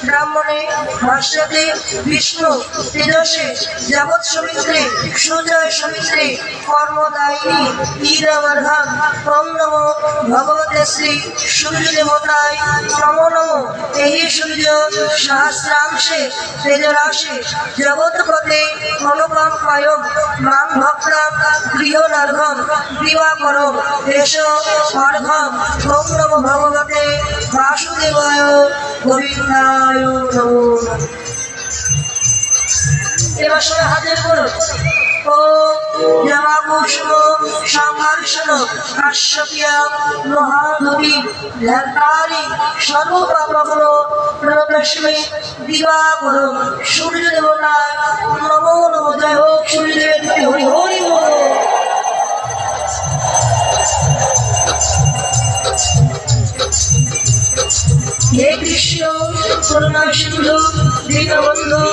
ব্রাহ্মণে ভাষ্যতে বিষ্ণু তেজসে জগৎ সমিত্রে সুজয় সমিত্রে কর্মদায়িনী ঈদবর্ধাম ওম নমো ভগবতে শ্রী সূর্য দেবতায় নমো নমো। এই সূর্য সহস্রাংশে তেজরাশে জগৎপতে অনুপম কায়ম মাং ভক্তাম গৃহনার্ঘম দিবাকরম এষ অর্ঘম। ওম নমো ভগবতে বাসুদেবায় গোবিন্দায় নমো। এবার সবাই হাতের করো। ওম জবাকুষ্ম সংঘর্ষণ কাশ্যপিয়া মহাধবী ধ্যাতারি সর্বপাপগ্ন প্রণতস্মৈ দিবাকরম সূর্য দেবতায় নমো নমো। জয় হোক সূর্যদেবের হরি হরি বল। হে কৃষ্ণ করুণা সিন্ধু দীনবন্ধু